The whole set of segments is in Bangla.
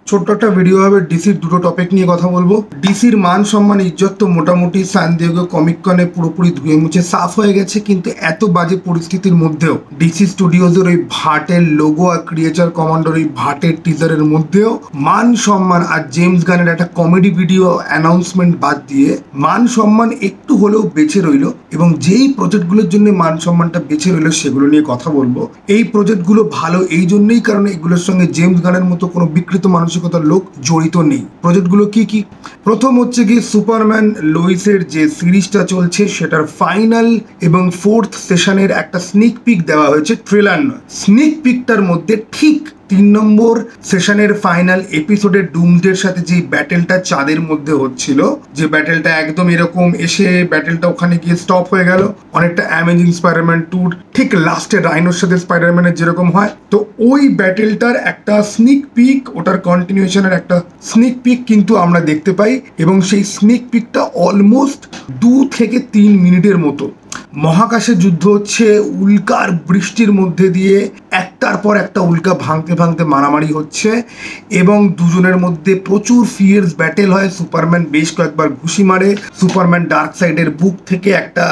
ছোট্ট একটা ভিডিও হবে। ডিসির দুটো টপিক নিয়ে কথা বলবো। ডিসির মান সম্মান ইজ্জত তো মোটামুটি সান দিয়েগো কমিক কনে পুরোপুরি ধুয়ে মুছে সাফ হয়ে গেছে, কিন্তু এত বাজে পরিস্থিতির মধ্যেও ডিসি স্টুডিওজের ওই ভাটের লোগো আর ক্রিয়েচার কমান্ডার ওই ভাটের টিজারের মধ্যেও মান সম্মান আর জেমস গানের একটা কমেডি ভিডিও অ্যানাউন্সমেন্ট বাদ দিয়ে মান সম্মান একটু হলেও বেঁচে রইল। এবং যেই প্রজেক্টগুলোর জন্য মান সম্মানটা বেঁচে রইল সেগুলো নিয়ে কথা বলবো। এই প্রজেক্টগুলো ভালো এই জন্যই কারণ এগুলোর সঙ্গে জেমস গানের মতো কোনো বিকৃত মানসিকতার লোক জড়িত নেই। প্রজেক্টগুলো কি কি? প্রথম হচ্ছে কি সুপারম্যান লোইসের যে সিরিজটা চলছে সেটার ফাইনাল এবং 4th সেশনের একটা স্নিক পিক দেওয়া হয়েছে, ট্রেলার নয়। স্নিক পিকটার মধ্যে ঠিক 3 নম্বর সেশনের ফাইনাল এপিসোডের ডুমসডের সাথে যে ব্যাটেলটা চাঁদের মধ্যে হচ্ছিল, যে ব্যাটেলটা একদম এরকম এসে ব্যাটেলটা ওখানে গিয়ে স্টপ হয়ে গেল, অনেকটা অ্যামেজিং স্পাইডারম্যান 2 ঠিক লাস্টে রাইনোর সাথে স্পাইডারম্যানের যেরকম হয়, তো ওই ব্যাটেলটার একটা স্নিক পিক, ওটার কন্টিনিউশনের একটা স্নিক পিক কিন্তু আমরা দেখতে পাই। এবং সেই স্নিক পিকটা অলমোস্ট 2 থেকে 3 মিনিটের মতো। মহাকাশে যুদ্ধ হচ্ছে, উল্কার বৃষ্টির মধ্যে দিয়ে একটার পর একটা উল্কা ভাঙতে ভাঙতে মারামারি হচ্ছে এবং দুজনের মধ্যে প্রচুর ফিয়ার্স ব্যাটেল হয়। সুপারম্যান বেশ কয়েকবার ঘুষি মারে, সুপারম্যান ডার্ক সাইডের বুক থেকে একটা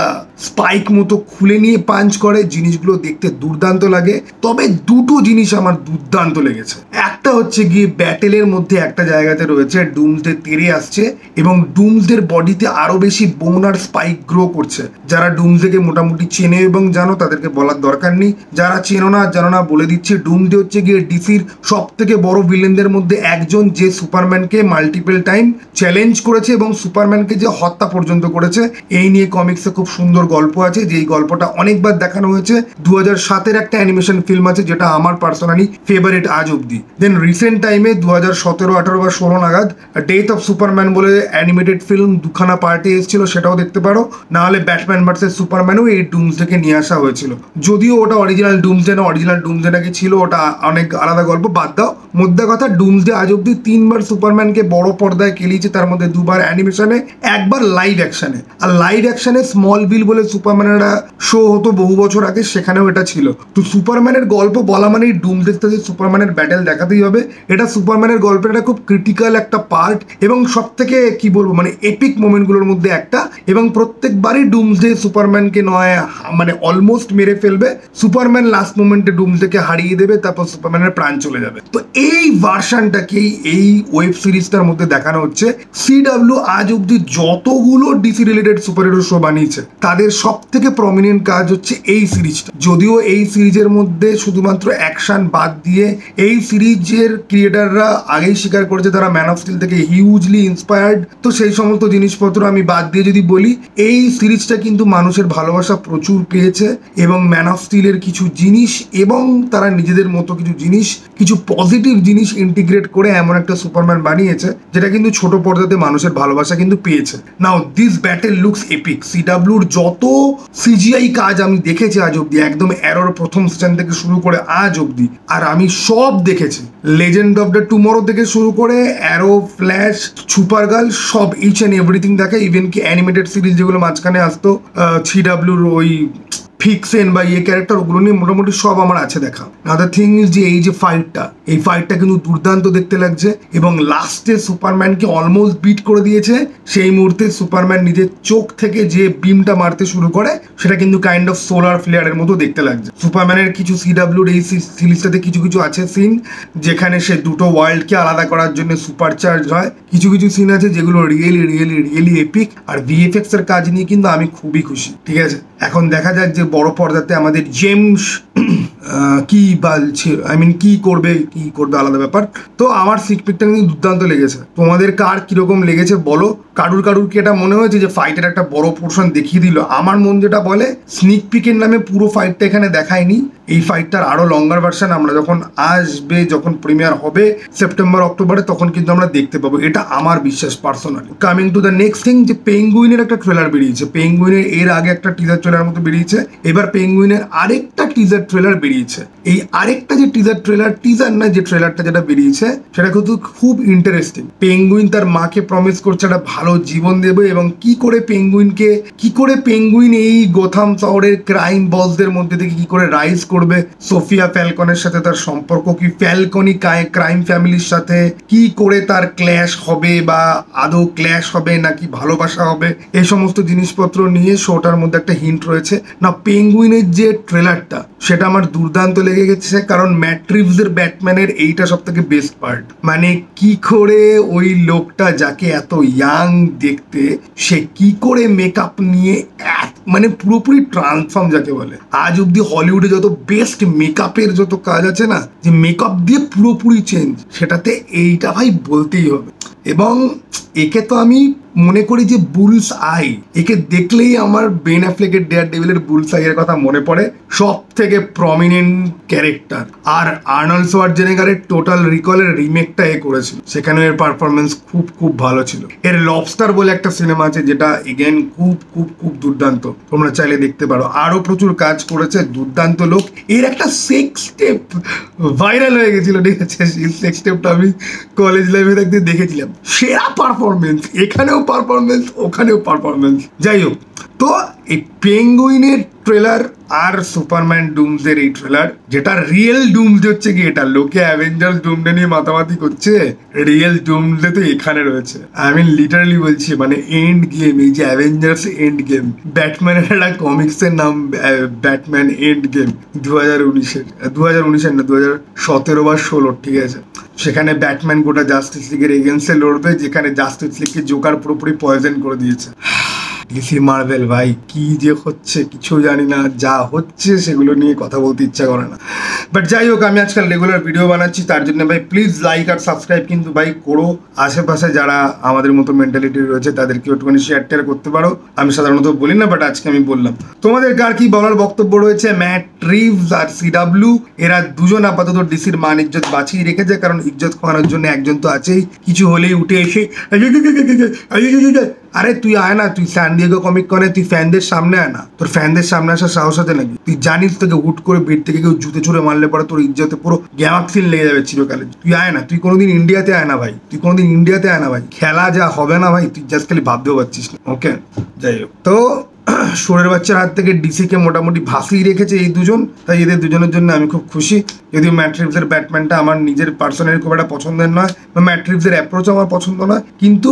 স্পাইক মতো খুলে নিয়ে পাঞ্চ করে। জিনিসগুলো দেখতে দুর্দান্ত লাগে, তবে দুটো জিনিস আমার দুর্দান্ত লেগেছে। একটা হচ্ছে গিয়ে ব্যাটেলের মধ্যে একটা জায়গাতে রয়েছে ডুমসডে তেড়ে আসছে এবং ডুমসডের বডিতে আরো বেশি বোন আর স্পাইক গ্রো করছে। যারা ডুমসডেকে মোটামুটি চেনে এবং জানো তাদেরকে বলার দরকার নেই, যারা চেনো না জানো না বলে দিচ্ছে, ডুমসডে হচ্ছে গিয়ে ডিসির সব থেকে বড় ভিলেনদের মধ্যে একজন, যে সুপারম্যানকে মাল্টিপল টাইম চ্যালেঞ্জ করেছে এবং সুপারম্যানকে যে হত্যা পর্যন্ত করেছে। এই নিয়ে কমিক্সে খুব সুন্দর গল্প আছে, যেই গল্পটা অনেকবার দেখানো হয়েছে। 2007-এর একটা অ্যানিমেশন ফিল্ম আছে যেটা আমার পার্সোনালি ফেভারিট আজ অব্দি। দেন রিসেন্ট টাইমে 2017, 18 বা 16 নাগাদ ডেথ অফ সুপারম্যান বলে অ্যানিমেটেড ফিল্ম দুখানা পার্টি এসেছিল, সেটাও দেখতে পারো। না হলে ব্যাটম্যান ভার্সেস সুপারম্যানও এই ডুমসডেকে নিয়ে আসা হয়েছিল, যদিও ওটা অরিজিনাল ডুমসডে না, অরিজিনাল ডুমসডে নাকি ছিল ওটা অনেক আলাদা গল্প, বাদ দাও। মোদ্দা কথা, ডুমসডে আজ অব্দি 3বার সুপারম্যানকে বড় পর্দায় খেলিয়েছে, তার মধ্যে 2বার অ্যানিমেশনে, একবার লাইভ অ্যাকশনে। আর লাইভ অ্যাকশনে স্মল বিল বলে সুপারম্যানের শো হতো বহু বছর আগে, সেখানেও এটা ছিল। তো সুপারম্যানের গল্প বলা মানেই ডুমসডের সাথে সুপারম্যানের ব্যাটেল দেখাতেই হবে। এটা সুপারম্যানের গল্পের একটা খুব ক্রিটিক্যাল একটা পার্ট এবং সব থেকে কি বলবো মানে এপিক মোমেন্টগুলোর মধ্যে একটা। এবং প্রত্যেকবারই ডুমসডে সুপারম্যানকে নয় মানে অলমোস্ট মেরে ফেলবে, সুপারম্যান লাস্ট মোমেন্টে ডুমসডেকে হারিয়ে দেবে, তারপর সুপারম্যানের প্রাণ চলে যাবে। তো এই ভার্সানটাকেই এই ওয়েব সিরিজটার মধ্যে দেখানো হচ্ছে। CW আজ অব্দি যতগুলো ডিসি রিলেটেড সুপারহিরো শো বানিয়েছে তাদের সব থেকে প্রমিনেন্ট কাজ হচ্ছে এই সিরিজটা। যদিও এই সিরিজের মধ্যে শুধুমাত্র অ্যাকশন বাদ দিয়ে এই সিরিজের ক্রিয়েটাররা আগেই স্বীকার করেছে তারা ম্যান অফ স্টিল থেকে হিউজলি ইন্সপায়ার্ড। তো সেই সমস্ত জিনিসপত্র আমি বাদ দিয়ে যদি বলি, এই সিরিজটা কিন্তু মানুষের ভালোবাসা প্রচুর পেয়েছে এবং ম্যান অফ স্টিলের কিছু জিনিস এবং তারা নিজেদের মতো কিছু জিনিস, কিছু পজিটিভ জিনিস ইন্টিগ্রেট করে এমন একটা সুপারম্যান বানিয়েছে যেটা কিন্তু ছোট পর্দাতে মানুষের ভালোবাসা কিন্তু পেয়েছে। নাও দিস ব্যাটেল লুকস এপিক। CWর যত CGI কাজ আমি দেখেছি আজ অব্দি, একদম অ্যারোর প্রথম সিজন থেকে শুরু করে আজ অব্দি, আর আমি সব দেখেছি, লেজেন্ড অফ দ্য টুমরো থেকে শুরু করে অ্যারো, ফ্ল্যাশ, সুপারগার্ল, সব ইচ অ্যান্ড এভরিথিং দেখে। ইভেন কি অ্যানিমেটেড সিরিজ যেগুলো মাঝখানে আসতো CWর ওই ফিক্সেন বা ইয়ে ক্যারেক্টার, ওগুলো নিয়ে মোটামুটি সব আমার আছে দেখা। আদার থিং ইজ যে এই যে এই ফাইটটা কিন্তু দুর্দান্ত দেখতে লাগছে এবং লাস্টে সুপারম্যানকে অলমোস্ট বিট করে দিয়েছে। সেই মুহূর্তে সুপারম্যান নিজের চোখ থেকে যে বিমটা মারতে শুরু করে সেটা কিন্তু কাইন্ড অফ সোলার ফ্লেয়ারের মতো দেখতে লাগছে। সুপারম্যানের কিছু CWর এই সিরিজটাতে কিছু কিছু আছে সিন যেখানে সে দুটো ওয়ার্ল্ডকে আলাদা করার জন্য সুপার চার্জ হয়। কিছু কিছু সিন আছে যেগুলো রিয়েলি রিয়েলি রিয়েলি এপিক। আর VFX এর কাজ নিয়ে কিন্তু আমি খুবই খুশি। ঠিক আছে, এখন দেখা যাক যে বড় পর্দাতে আমাদের জেমস কি বলছে, কি করবে আলাদা ব্যাপার। তো আমার স্নিক পিকটা কিন্তু দুর্দান্ত লেগেছে। তোমাদের কার কিরকম লেগেছে বলো। কারুর কি এটা মনে হয়েছে যে ফাইটের একটা বড় পোর্শন দেখিয়ে দিল? আমার মন যেটা বলে, স্নিক পিকের নামে পুরো ফাইটটা এখানে দেখায়নি। এই ফাইটটার আরো লঙ্গার ভার্সন আমরা যখন আসবে, যখন প্রিমিয়ার হবে সেপ্টেম্বর অক্টোবরে, তখন কিন্তু আমরা দেখতে পাবো, এটা আমার বিশ্বাস personally. Coming to the next thing, যে পেঙ্গুইনের একটা ট্রেলার বেরিয়েছে। পেঙ্গুইনের এর আগে একটা টিজার ট্রেলার মতো বেরিয়েছে, এবার পেঙ্গুইনের আরেকটা টিজার ট্রেলার বেরিয়েছে। এই আরেকটা যে টিজার না, যে ট্রেলারটা যেটা বেরিয়েছে সেটা কিন্তু খুব ইন্টারেস্টিং। পেঙ্গুইন তার মাকে প্রমিস করছে একটা ভালো জীবন দেবে, এবং কি করে পেঙ্গুইন এই গোথাম শহরের ক্রাইম বসদের মধ্যে থেকে কি করে রাইজ করবে, সোফিয়া ফ্যালকনের সাথে তার সম্পর্ক কি, ফ্যালকনি ক্রাইম ফ্যামিলির সাথে কি করে তার ক্ল্যাশ হবে, বা আদৌ ক্ল্যাশ হবে নাকি ভালোবাসা হবে, এই সমস্ত জিনিসপত্র নিয়ে শোটার মধ্যে একটা হিন্ট রয়েছে। না, পেঙ্গুইনের যে ট্রেলারটা সেটা আমার দুর্দান্ত লেগে গেছে, কারণ ম্যাট রিভসের ব্যাটম্যানের এইটা সব থেকে বেস্ট পার্ট। মানে কি করে ওই লোকটা যাকে এত ইয়াং দেখতে, সে কি করে মেকআপ নিয়ে মানে পুরোপুরি ট্রান্সফর্ম যাকে বলে। আজ অব্দি হলিউডে যত বেস্ট মেকআপের যত কাজ আছে না, যে মেকআপ দিয়ে পুরোপুরি চেঞ্জ, সেটাতে এইটা ভাই বলতেই হবে। এবং একে তো আমি মনে করি যে বুলস আই, একে দেখলেই আমার বেন অ্যাফ্লেকের ডেয়ারডেভিলের বুলস আই এর কথা মনে পড়ে, সব থেকে প্রমিনেন্ট ক্যারেক্টার। আর আর্নল্ড সোয়ার্জেনেগারের টোটাল রিকলের রিমেকটা এ করেছিল, সেখানে এর পারফরমেন্স খুব খুব ভালো ছিল। এর লবস্টার বলে একটা সিনেমা আছে যেটা এগেন খুব খুব খুব দুর্দান্ত, তোমরা চাইলে দেখতে পারো। আরো প্রচুর কাজ করেছে, দুর্দান্ত লোক। এর একটা সেক্স টেপ ভাইরাল হয়ে গেছিল, ঠিক আছে, সেই সেক্স টেপটা আমি কলেজ লাইফে থাকতে দেখেছিলাম। সেরা পারফরমেন্স, এখানেও পারফরমেন্স, ওখানেও পারফরমেন্স। যাই হোক, তো এই পেঙ্গুইনের ট্রেলার আর সুপারম্যান ডুমসের এই ট্রেলার, যেটা রিয়েল ডুমসডে হচ্ছে কি, এটা লোকে অ্যাভেঞ্জার্স ডুমসডে নিয়ে মাতামাতি করছে, রিয়েল ডুমসডে তো এখানে রয়েছে। আমি লিটারালি বলছি, মানে এন্ড গেম, এই যে অ্যাভেঞ্জার্স এন্ড গেম, ব্যাটম্যানের একটা কমিক্সের নাম ব্যাটম্যান এন্ড গেম, 2019-এর না 2017 বা 16, ঠিক আছে। সেখানে ব্যাটম্যান গোটা জাস্টিস লিগের এগেন্সে লড়বে, যেখানে জাস্টিস লিগকে জোকার পুরোপুরি পয়জন করে দিয়েছে। ডিসি মার্ভেল ভাই কি যে হচ্ছে কিছু জানি না, যা হচ্ছে সেগুলো নিয়ে কথা বলতে ইচ্ছা করে না। বাট যাই হোক, আমি আজকাল রেগুলার ভিডিও বানাচ্ছি, তার জন্য ভাই প্লিজ লাইক আর সাবস্ক্রাইব কিন্তু ভাই করো। আশেপাশে যারা আমাদের মতো মেন্টালিটি রয়েছে তাদেরকে একটুখানি শেয়ার করতে পারো। আমি সাধারণত বলি না, বাট আজকে আমি বললাম। তোমাদের কার কি বলার বক্তব্য রয়েছে? ম্যাট রিভস আর CW এরা দুজন আপাতত ডিসির মান ইজ্জত বাঁচিয়ে রেখেছে, কারণ ইজ্জত খোয়ানোর জন্য একজন তো আছেই, কিছু হলেই উঠে এসে আরে তুই আয় না, তুই স্যান ডিয়েগো কমিক কনে তুই ফ্যানদের সামনে আয় না। তোর ফ্যানদের সামনে আসার সাহস আছে নাকি? তুই জানিস তোকে হুট করে ভিড় থেকে কেউ জুতে ছুড়ে মারলে পরে তোর ইজ্জতে পুরো গ্যামাক্সিন লেগে যাবে চিরকালে। তুই আয় না, তুই কোনোদিন ইন্ডিয়াতে আয় না ভাই, খেলা যা হবে না ভাই, তুই জাস্ট খালি ভাবতেও পারছিস না। ওকে, যাই হোক, তো সোরের বাচ্চার হাত থেকে ডিসিকে মোটামুটি ভাসিয়ে রেখেছে এই দুজন, তাই এদের দুজনের জন্য আমি খুব খুশি। যদিও ম্যাট রিভসের ব্যাটম্যানটা আমার নিজের পার্সোনালি খুব একটা পছন্দের নয়, বা ম্যাট রিভসের অ্যাপ্রোচ আমার পছন্দ নয়, কিন্তু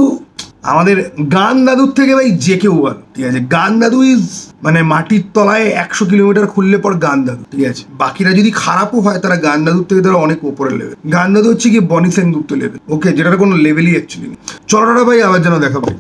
আমাদের গান দাদুর থেকে ভাই যে কেউ ভালো, ঠিক আছে। গান দাদু ইজ মানে মাটির তলায় 100 কিলোমিটার খুললে পর গান দাদু, ঠিক আছে। বাকিরা যদি খারাপও হয়, তারা গান দাদুর থেকে তারা অনেক উপরে লেভেল। গান দাদু হচ্ছে কি বনি সেনগুপ্ত লেভেল, ওকে, যেটার কোনো লেভেলই অ্যাকচুয়ালি নেই। চলো ভাই, আবার যেন দেখা পাই।